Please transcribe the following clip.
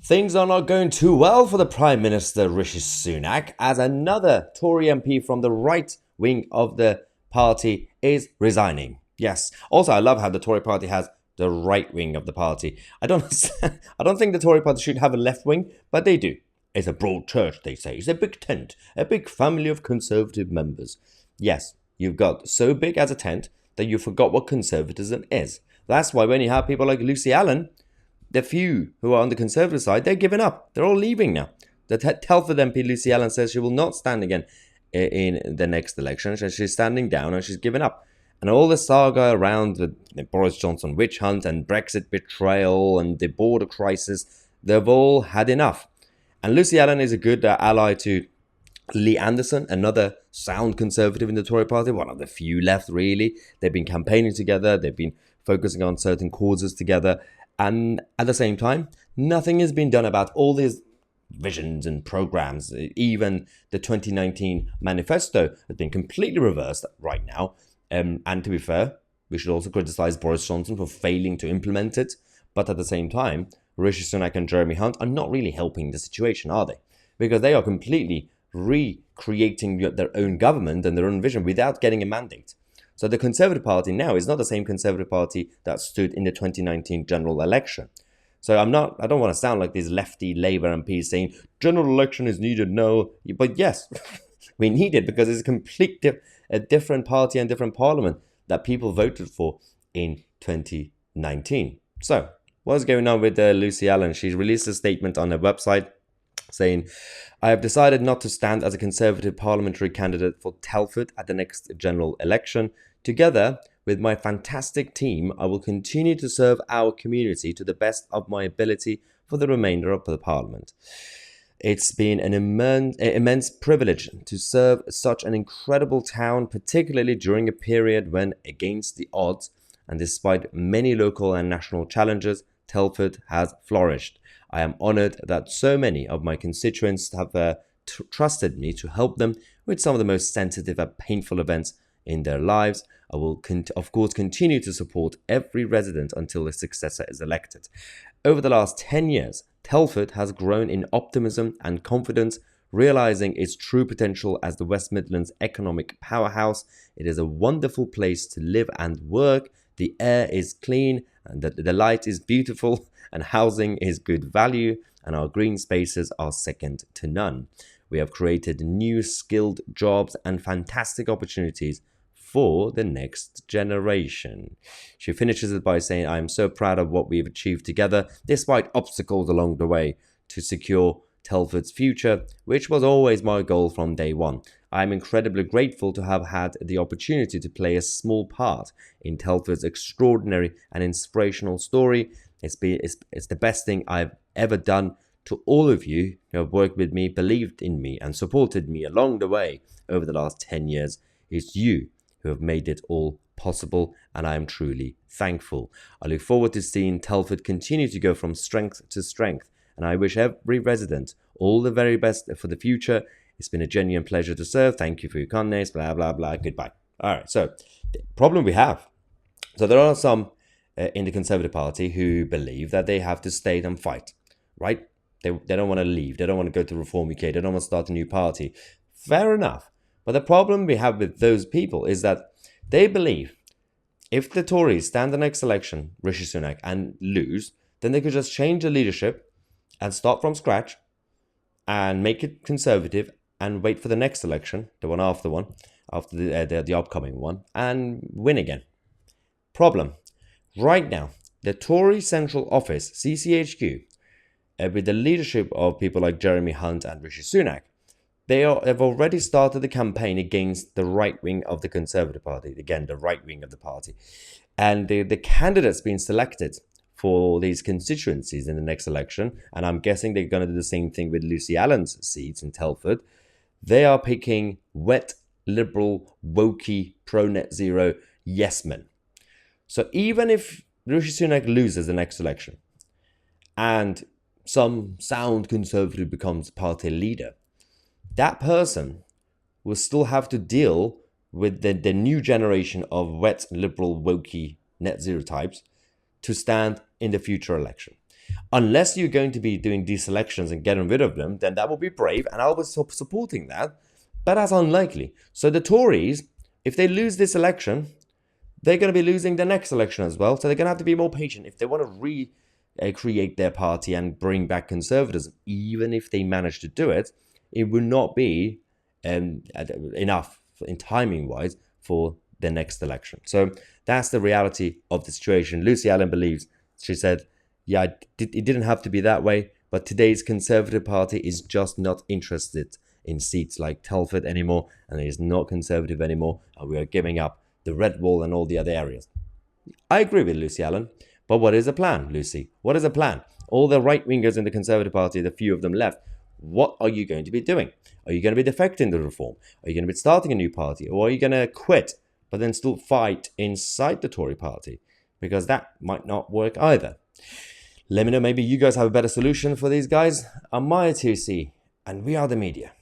Things are not going too well for the Prime Minister Rishi Sunak as another Tory MP from the right wing of the party is resigning. Yes. Also, I love how the Tory party has the right wing of the party. I don't think the Tory party should have a left wing, but they do. It's a broad church, they say. It's a big tent, a big family of Conservative members. Yes, you've got so big as a tent that you forgot what conservatism is. That's why when you have people like Lucy Allan, the few who are on the Conservative side, they're giving up. They're all leaving now. The Telford MP Lucy Allan says she will not stand again in the next election. She's standing down and she's given up. And all the saga around the Boris Johnson witch hunt and Brexit betrayal and the border crisis, they've all had enough. And Lucy Allan is a good ally to Lee Anderson, another sound Conservative in the Tory party, one of the few left really. They've been campaigning together. They've been focusing on certain causes together. And at the same time, nothing has been done about all these visions and programs. Even the 2019 manifesto has been completely reversed right now. And to be fair, we should also criticize Boris Johnson for failing to implement it. But at the same time, Rishi Sunak and Jeremy Hunt are not really helping the situation, are they? Because they are completely recreating their own government and their own vision without getting a mandate. So the Conservative Party now is not the same Conservative Party that stood in the 2019 general election. So I don't want to sound like these lefty Labour MPs saying general election is needed. No, but yes, we need it because it's a different party and different parliament that people voted for in 2019. So what's going on with Lucy Allan? She released a statement on her website saying, I have decided not to stand as a Conservative parliamentary candidate for Telford at the next general election. Together with my fantastic team, I will continue to serve our community to the best of my ability for the remainder of the parliament. It's been an immense privilege to serve such an incredible town, particularly during a period when, against the odds, and despite many local and national challenges, Telford has flourished. I am honoured that so many of my constituents have trusted me to help them with some of the most sensitive and painful events in their lives. I will, of course, continue to support every resident until a successor is elected. Over the last 10 years, Telford has grown in optimism and confidence, realising its true potential as the West Midlands economic powerhouse. It is a wonderful place to live and work. The air is clean and the light is beautiful and housing is good value and our green spaces are second to none. We have created new skilled jobs and fantastic opportunities for the next generation. She finishes it by saying, I am so proud of what we've achieved together, despite obstacles along the way, to secure Telford's future, which was always my goal from day one. I am incredibly grateful to have had the opportunity to play a small part in Telford's extraordinary and inspirational story. It's the best thing I've ever done. To all of you who have worked with me, believed in me, and supported me along the way over the last 10 years, it's you who have made it all possible, and I am truly thankful. I look forward to seeing Telford continue to go from strength to strength, and I wish every resident all the very best for the future. It's been a genuine pleasure to serve. Thank you for your kindness, blah, blah, blah. Goodbye. All right, so the problem we have. So there are some in the Conservative Party who believe that they have to stay and fight, right? They don't want to leave. They don't want to go to Reform UK. They don't want to start a new party. Fair enough. But the problem we have with those people is that they believe if the Tories stand the next election, Rishi Sunak, and lose, then they could just change the leadership and start from scratch and make it Conservative and wait for the next election, the one, after the upcoming one, and win again. Problem. Right now, the Tory Central Office, CCHQ, with the leadership of people like Jeremy Hunt and Rishi Sunak, have already started the campaign against the right wing of the Conservative Party. Again, the right wing of the party. And the candidates being selected for these constituencies in the next election, and I'm guessing they're going to do the same thing with Lucy Allan's seats in Telford, they are picking wet, liberal, wokey, pro-net zero yes men. So even if Rishi Sunak loses the next election and some sound Conservative becomes party leader, that person will still have to deal with the new generation of wet, liberal, wokey, net zero types to stand in the future election. Unless you're going to be doing deselections and getting rid of them, then that will be brave, and I'll be supporting that. But that's unlikely. So the Tories, if they lose this election, they're going to be losing the next election as well. So they're going to have to be more patient if they want to recreate their party and bring back conservatism. Even if they manage to do it, it will not be enough in timing-wise for the next election. So that's the reality of the situation. Lucy Allan believes, she said, yeah, it didn't have to be that way, but today's Conservative Party is just not interested in seats like Telford anymore, and it is not Conservative anymore, and we are giving up the Red Wall and all the other areas. I agree with Lucy Allan, but what is the plan, Lucy? What is the plan? All the right-wingers in the Conservative Party, the few of them left, what are you going to be doing? Are you going to be defecting the reform? Are you going to be starting a new party? Or are you going to quit, but then still fight inside the Tory party? Because that might not work either. Let me know, maybe you guys have a better solution for these guys. I'm Mahyar Tousi, and we are the media.